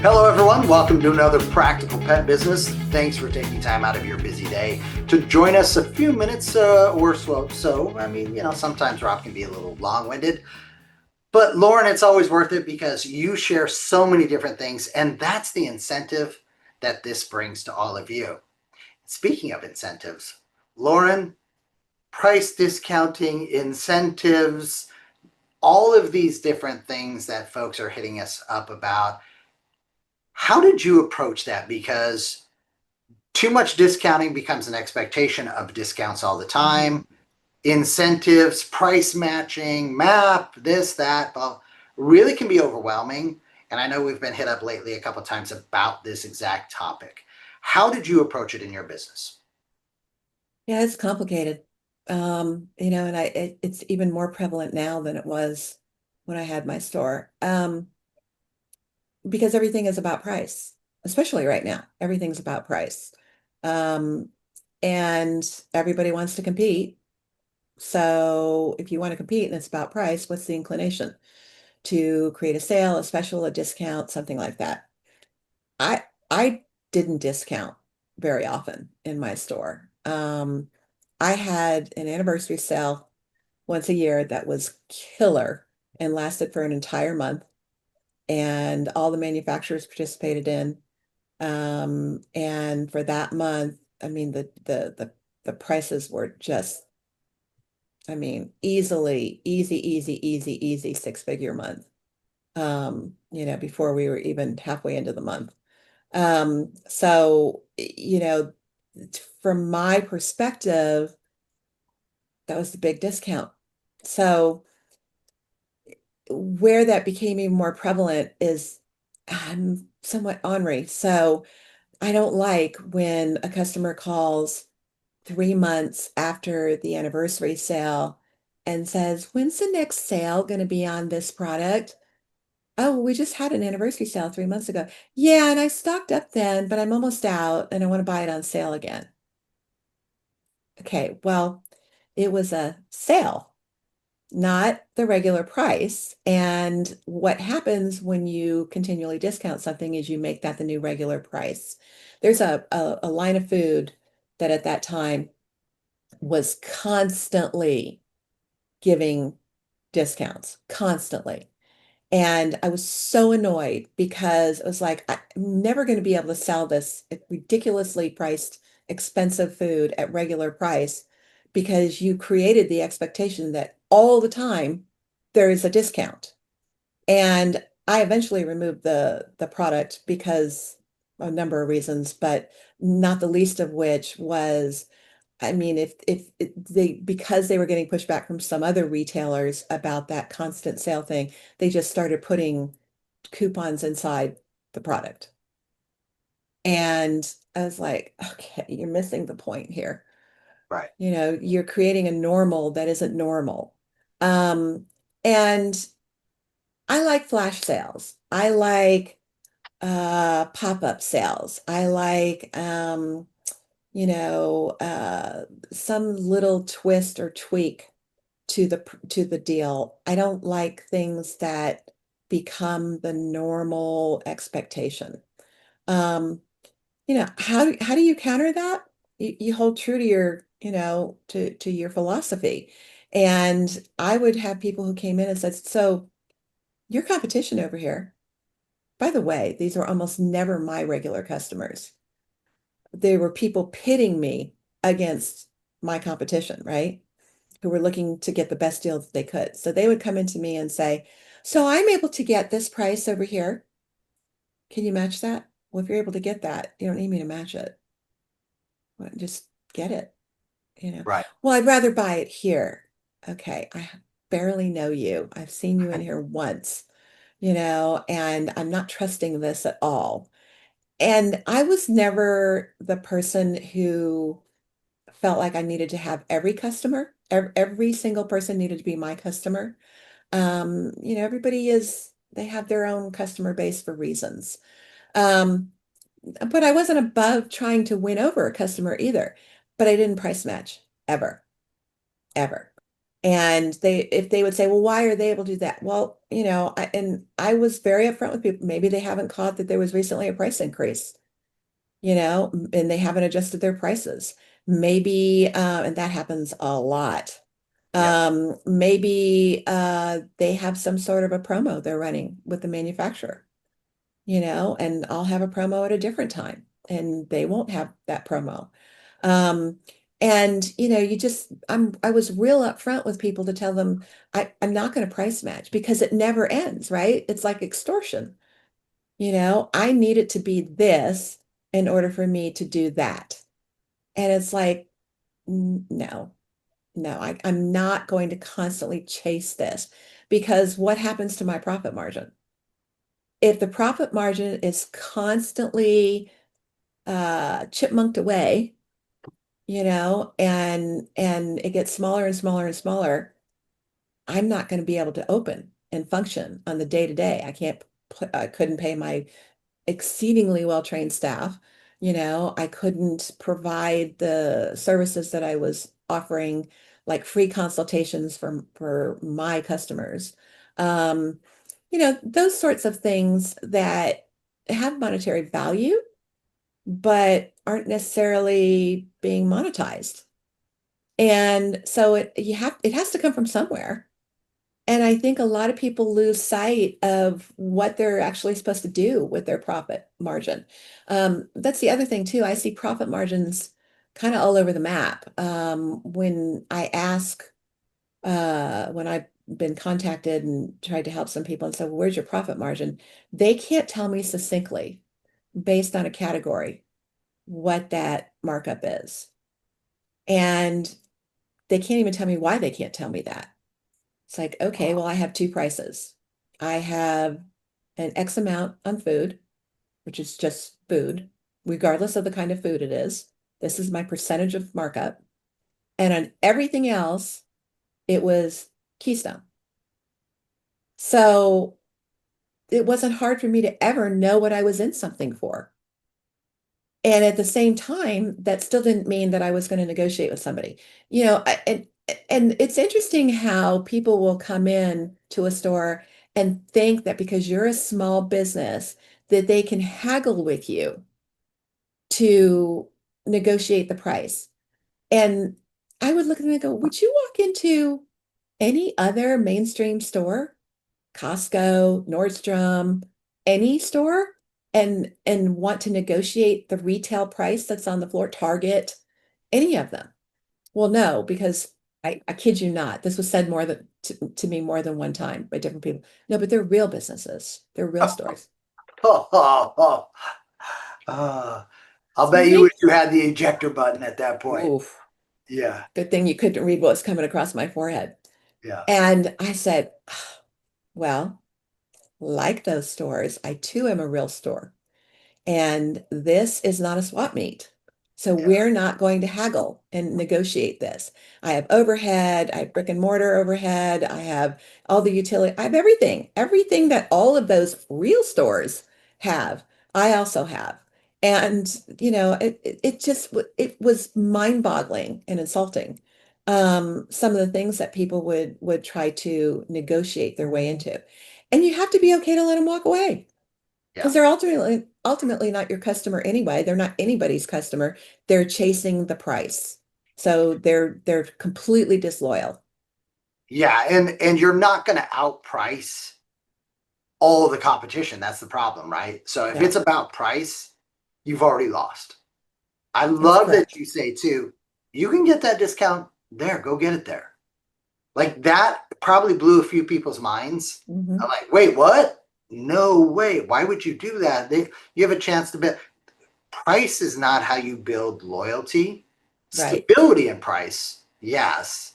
Hello, everyone. Welcome to another Practical Pet Business. Thanks for taking time out of your busy day to join us a few minutes or so. Sometimes Rob can be a little long-winded, but Lorin, it's always worth it because you share so many different things, and that's the incentive that this brings to all of you. Speaking of incentives, Lorin, price discounting, incentives, all of these different things that folks are hitting us up about. How did you approach that? Because too much discounting becomes an expectation of discounts all the Mhm. time. Incentives, price matching, map, this, that, well, really can be overwhelming. And I know we've been hit up lately a couple of times about this exact topic. How did you approach it in your business? Yeah, it's complicated. And it's even more prevalent now than it was when I had my store. Because everything is about price, especially right now. Everything's about price. Um, and everybody wants to compete. So if you want to compete and it's about price, what's the inclination to create a sale, a special, a discount, something like that? I didn't discount very often in my store. I had an anniversary sale once a year that was killer and lasted for an entire month, and all the manufacturers participated in. And for that month, I mean the prices were just, I mean, easy six-figure month. Before we were even halfway into the month. From my perspective, that was the big discount. So where that became even more prevalent is I'm somewhat ornery. So I don't like when a customer calls 3 months after the anniversary sale and says, "When's the next sale going to be on this product?" "Oh, well, we just had an anniversary sale 3 months ago." "Yeah, and I stocked up then, but I'm almost out and I want to buy it on sale again." Okay, well, it was a sale, not the regular price. And what happens when you continually discount something is you make that the new regular price. There's a line of food that at that time was constantly giving discounts, constantly. And I was so annoyed because it was like, I'm never going to be able to sell this ridiculously priced, expensive food at regular price because you created the expectation that all the time there is a discount. And I eventually removed the product because a number of reasons, but not the least of which was, I mean, if they, because they were getting pushback from some other retailers about that constant sale thing, they just started putting coupons inside the product. And I was like, okay, you're missing the point here. Right. You're creating a normal that isn't normal. Um, and I like flash sales. I like pop-up sales. I like you know, uh, some little twist or tweak to the deal. I don't like things that become the normal expectation. Um, how do you counter that? You hold true to your, to your philosophy. And I would have people who came in and said, "So your competition over here, by the way, these are almost never my regular customers. They were people pitting me against my competition, right? Who were looking to get the best deal that they could. So they would come into me and say, "So I'm able to get this price over here. Can you match that?" Well, if you're able to get that, you don't need me to match it. Well, just get it. Right. "Well, I'd rather buy it here." Okay, I barely know you. I've seen you in here once, and I'm not trusting this at all. And I was never the person who felt like I needed to have every customer, every single person needed to be my customer. They have their own customer base for reasons. Um, but I wasn't above trying to win over a customer either. But I didn't price match ever, ever. And if they would say, well, why are they able to do that? Well, I was very upfront with people. Maybe they haven't caught that there was recently a price increase, and they haven't adjusted their prices. Maybe, and that happens a lot. Yep. Maybe they have some sort of a promo they're running with the manufacturer, and I'll have a promo at a different time, and they won't have that promo. Um, and I was real upfront with people to tell them I'm not going to price match because it never ends, right? It's like extortion. I need it to be this in order for me to do that. And it's like, no, no, I'm not going to constantly chase this because what happens to my profit margin? If the profit margin is constantly chipmunked away, and it gets smaller and smaller and smaller, I'm not going to be able to open and function on the day to day. I couldn't pay my exceedingly well-trained staff. I couldn't provide the services that I was offering, like free consultations for my customers. Um, those sorts of things that have monetary value, but aren't necessarily being monetized. And so it has to come from somewhere. And I think a lot of people lose sight of what they're actually supposed to do with their profit margin. That's the other thing too. I see profit margins kind of all over the map. When I've been contacted and tried to help some people and said, well, where's your profit margin? They can't tell me succinctly based on a category what that markup is. And they can't even tell me why they can't tell me that. It's like, okay, well, I have two prices. I have an X amount on food, which is just food, regardless of the kind of food it is. This is my percentage of markup. And on everything else, it was Keystone. So it wasn't hard for me to ever know what I was in something for. And at the same time, that still didn't mean that I was going to negotiate with somebody. And it's interesting how people will come in to a store and think that because you're a small business, that they can haggle with you to negotiate the price. And I would look at them and go, would you walk into any other mainstream store? Costco, Nordstrom, any store and want to negotiate the retail price that's on the floor, Target, any of them. Well, no, because I kid you not, this was said more than to me more than one time by different people. No, but they're real businesses. They're real stores. Oh, oh, oh. Uh, I'll bet Excuse you me? wish you had the ejector button at that point. Oof. Yeah, Good thing you couldn't read what was coming across my forehead. yeah, And I said, well, like those stores, I too am a real store. And this is not a swap meet. So yeah. we're not going to haggle and negotiate this. I have overhead, I have brick and mortar overhead, I have all the utility, I have everything that all of those real stores have, I also have. And, it just, it was mind-boggling and insulting. Some of the things that people would try to negotiate their way into. And you have to be okay to let them walk away. Yeah. Because they're ultimately not your customer anyway. They're not anybody's customer. They're chasing the price. So they're completely disloyal. Yeah, and you're not going to outprice all the competition. That's the problem, right? So if it's No, about price, you've already lost. I that's love that correct. you say too, you can get that discount there, go get it there. Like that probably blew a few people's minds. I'm Hmm. like, wait, what? No way. Why would you do that? You have a chance to bet. Price is not how you build loyalty. Right. Stability in price, yes.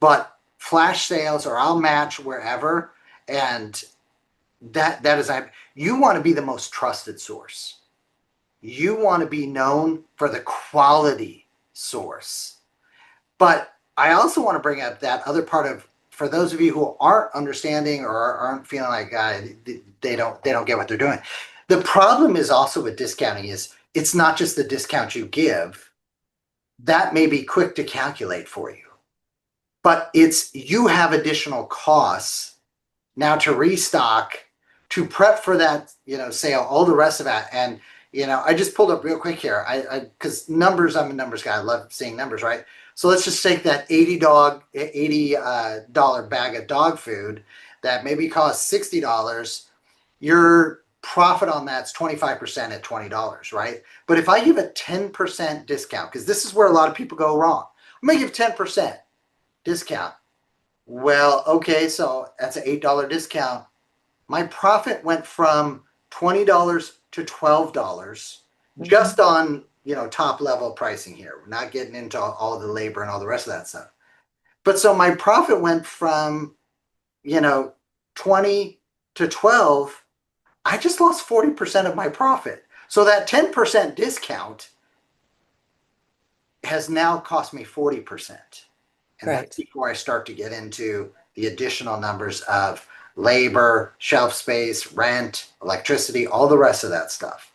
But flash sales or I'll match wherever. And that is you want to be the most trusted source. You want to be known for the quality source. But I also want to bring up that other part of for those of you who aren't understanding or aren't feeling like they don't get what they're doing. The problem is also with discounting is it's not just the discount you give that may be quick to calculate for you. but it's you have additional costs now to restock, to prep for that, sale, all the rest of that. And, I just pulled up real quick here. Because numbers, I'm a numbers guy. I love seeing numbers, right? So let's just take that $80 bag of dog food that maybe costs $60. Your profit on that's 25% at $20, right? But if I give a 10% discount, because this is where a lot of people go wrong, I'm gonna give 10% discount. Well, okay, so that's an $8 discount. My profit went from $20 to $12 Mhm. just on, top level pricing here. We're not getting into all the labor and all the rest of that stuff. But so my profit went from, you know, 20 to 12. I just lost 40% of my profit. So that 10% discount has now cost me 40%. And that's Right. before I start to get into the additional numbers of labor, shelf space, rent, electricity, all the rest of that stuff.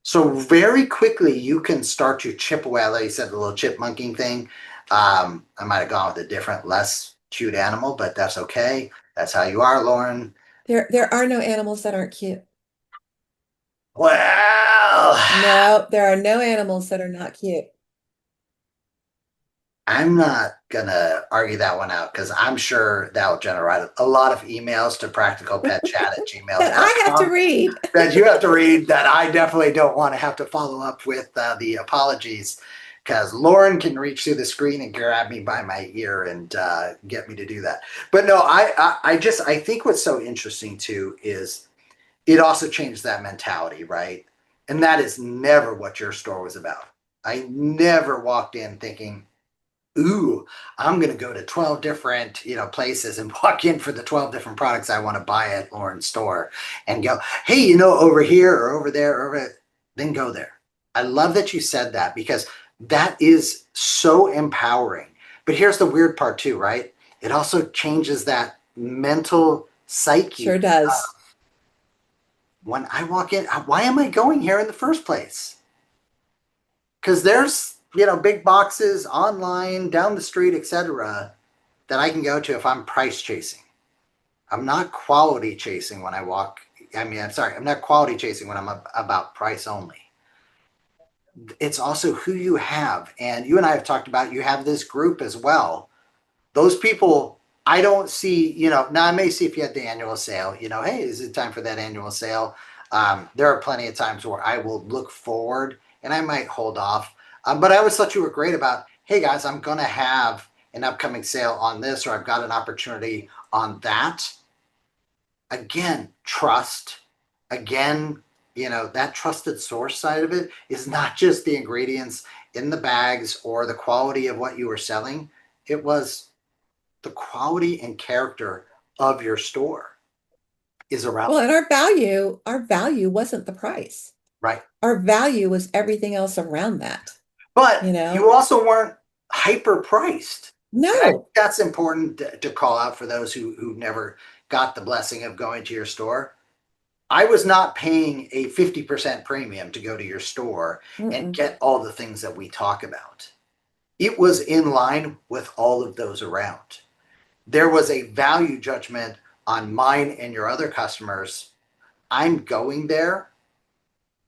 So very quickly you can start to chip away. Like you said, the little chipmunking thing. I might have gone with a different, less cute animal, but that's okay. That's how you are, Lauren. There are no animals that aren't cute. Well, No, there are no animals that are not cute. I'm not gonna argue that one out because I'm sure that will generate a lot of emails to practicalpetchat at That I have to gmail.com read. that you have to read that I definitely don't want to have to follow up with the apologies because Lauren can reach through the screen and grab me by my ear and get me to do that. But no, I think what's so interesting too is it also changed that mentality, right? And that is never what your store was about. I never walked in thinking, ooh, I'm going to go to 12 different, places and walk in for the 12 different products I want to buy at Lauren's store and go, hey, over here or over there, or over, then go there. I love that you said that because that is so empowering. But here's the weird part too, right? It also changes that mental Sure psyche. does. When I walk in, why am I going here in the first place? Because there's, big boxes online, down the street, etc., that I can go to if I'm price chasing. I'm not quality chasing when I walk. I mean, I'm sorry, I'm not quality chasing when I'm about price only. It's also who you have. And you and I have talked about you have this group as well. Those people, I don't see, now I may see if you had the annual sale, hey, is it time for that annual sale? There are plenty of times where I will look forward and I might hold off. But I always thought you were great about, hey guys, I'm going to have an upcoming sale on this, or I've got an opportunity on that. Again, trust. Again, that trusted source side of it is not just the ingredients in the bags or the quality of what you were selling. It was the quality and character of your store is around, Well, and our value wasn't the price. right? Our value was everything else around that, you But you know? also weren't hyper priced. And I think No. that's important to call out for those who never got the blessing of going to your store. I was not paying a 50% premium to go to your store and Mm-mm. get all the things that we talk about. It was in line with all of those around. There was a value judgment on mine and your other customers. I'm going there.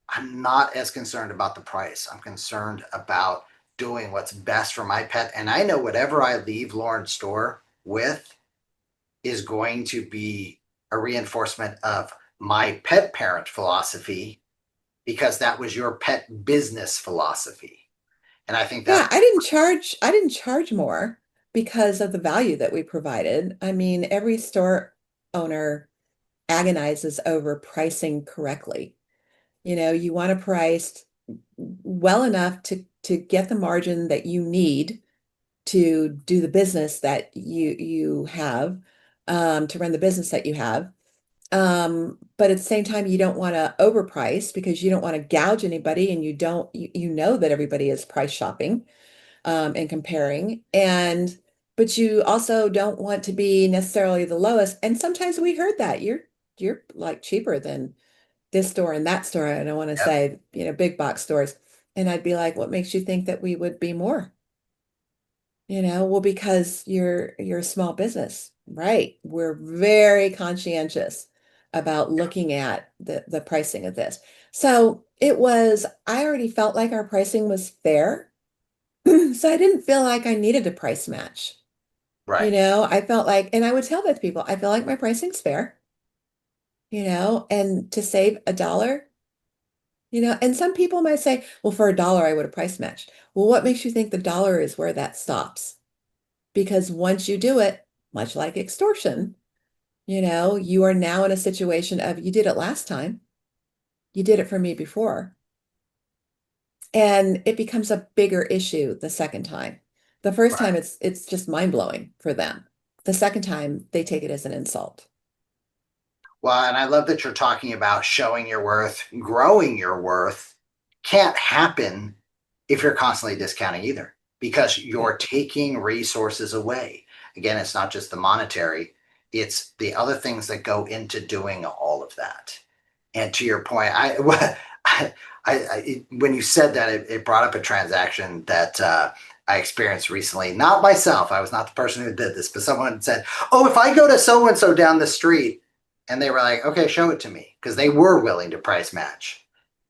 I'm not as concerned about the price. I'm concerned about doing what's best for my pet. And I know whatever I leave Lauren's store with is going to be a reinforcement of my pet parent philosophy because that was your pet business philosophy. And I think Yeah, that, I didn't charge more because of the value that we provided. I mean, every store owner agonizes over pricing correctly. You want to price well enough to get the margin that you need to do the business that you have, to run the business that you have. But at the same time, you don't want to overprice because you don't want to gouge anybody, and you know that everybody is price shopping, and comparing. But you also don't want to be necessarily the lowest. And sometimes we heard that you're like cheaper than this store and that store. I don't want to yep. say, big box stores. And I'd be like, what makes you think that we would be more? Well, because you're a small business, right? We're very conscientious about looking at the pricing of this. So I already felt like our pricing was fair. So I didn't feel like I needed a price match. Right. I felt like, and I would tell that to people, I feel like my pricing's fair, and to save $1, and some people might say, well, for $1, I would have price matched. Well, what makes you think the dollar is where that stops? Because once you do it, much like extortion, you are now in a situation of you did it last time, you did it for me before, and it becomes a bigger issue the second time. The first time Right. it's just mind-blowing for them. The second time they take it as an insult. Well, and I love that you're talking about showing your worth, growing your worth can't happen if you're constantly discounting either, because Yeah. you're taking resources away. Again, it's not just the monetary, it's the other things that go into doing all of that. And to your point, when you said that, it brought up a transaction that I experienced recently. Not myself, I was not the person who did this, but someone said, "Oh, if I go to so and so down the street," and they were like, "Okay, show it to me," because they were willing to price match.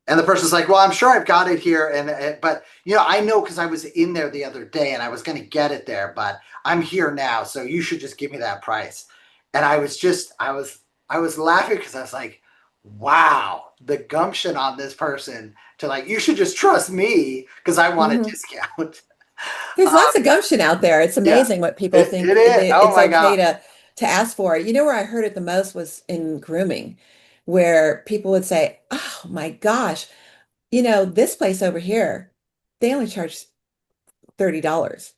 And the person's like, "Well, I'm sure I've got it here, but I know because I was in there the other day and I was going to get it there, but I'm here now, so you should just give me that price." And I was laughing because I was like, "Wow, the gumption on this person to like, you should just trust me because I want a Mhm. discount." There's Uh, lots of gumption out there. It's yeah, amazing what people it think is. Oh it's my okay god, to ask for. Where I heard it the most was in grooming, where people would say, "Oh my gosh, this place over here, they only charge $30."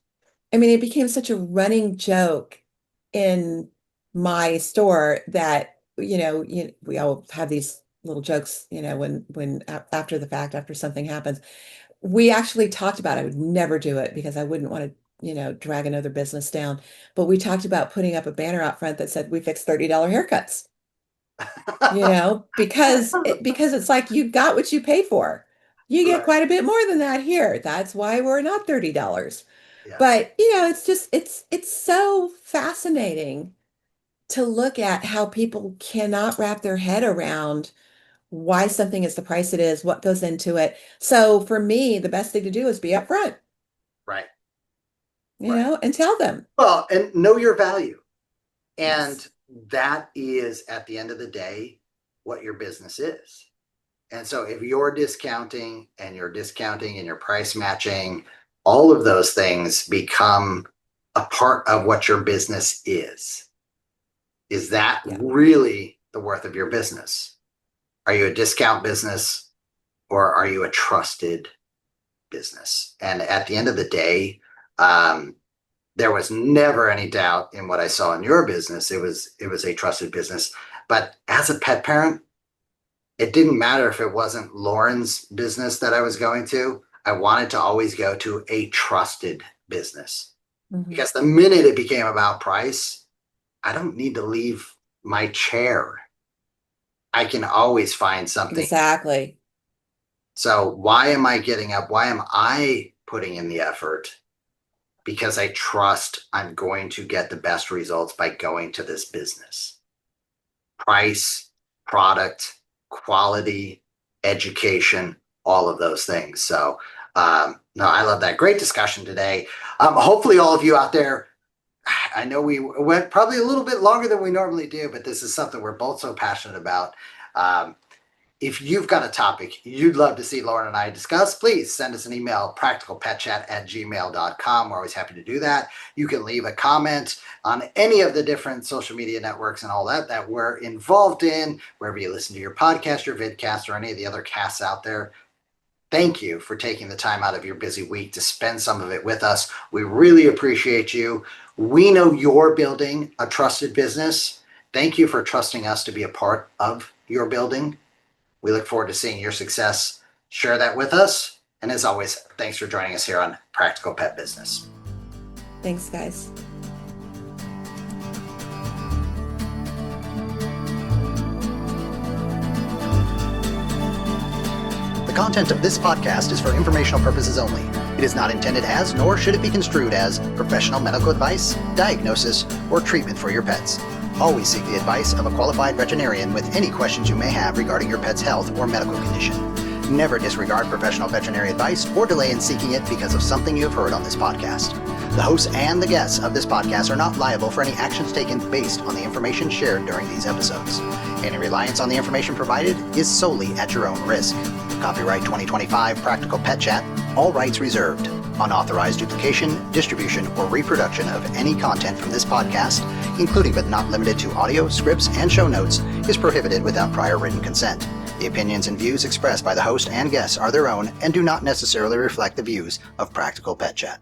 I mean, it became such a running joke in my store that, we all have these little jokes, after the fact, after something happens. We actually talked about, I would never do it because I wouldn't want to, drag another business down. But we talked about putting up a banner out front that said we fix $30 haircuts, because it's like you got what you pay for. You get right? quite a bit more than that here. That's why we're not $30. Yeah, But, it's just it's so fascinating to look at how people cannot wrap their head around why something is the price it is, what goes into it. So for me, the best thing to do is be upfront, right, right. and tell them. Well, and know your value. And Yes. that is, at the end of the day, what your business is. And so if you're discounting and you're price matching, all of those things become a part of what your business is. Is that Yeah. really the worth of your business? Are you a discount business or are you a trusted business? And at the end of the day, um, there was never any doubt in what I saw in your business. It was a trusted business. But as a pet parent, it didn't matter if it wasn't Lauren's business that I was going to. I wanted to always go to a trusted business Mhm. because the minute it became about price, I don't need to leave my chair. I can always find something. Exactly. So why am I getting up? Why am I putting in the effort? Because I trust I'm going to get the best results by going to this business. Price, product, quality, education, all of those things. So, no, I love that. Great discussion today. Hopefully, all of you out there, I know we went probably a little bit longer than we normally do, but this is something we're both so passionate about. Um, if you've got a topic you'd love to see Lauren and I discuss, please send us an email, practicalpetchat@gmail.com. We're always happy to do that. You can leave a comment on any of the different social media networks and all that we're involved in, wherever you listen to your podcast, your vidcast, or any of the other casts out there. Thank you for taking the time out of your busy week to spend some of it with us. We really appreciate you. We know you're building a trusted business. Thank you for trusting us to be a part of your building. We look forward to seeing your success. Share that with us. And as always, thanks for joining us here on Practical Pet Business. Thanks, guys. The content of this podcast is for informational purposes only. It It is not intended as, nor should it be construed as, professional medical advice, diagnosis, or treatment for your pets. Always seek the advice of a qualified veterinarian with any questions you may have regarding your pet's health or medical condition. Never disregard professional veterinary advice or delay in seeking it because of something you have heard on this podcast. The hosts and the guests of this podcast are not liable for any actions taken based on the information shared during these episodes. Any reliance on the information provided is solely at your own risk. Copyright 2025 Practical Pet Chat, all rights reserved. Unauthorized duplication, distribution, or reproduction of any content from this podcast, including but not limited to audio, scripts, and show notes, is prohibited without prior written consent. The opinions and views expressed by the host and guests are their own and do not necessarily reflect the views of Practical Pet Chat.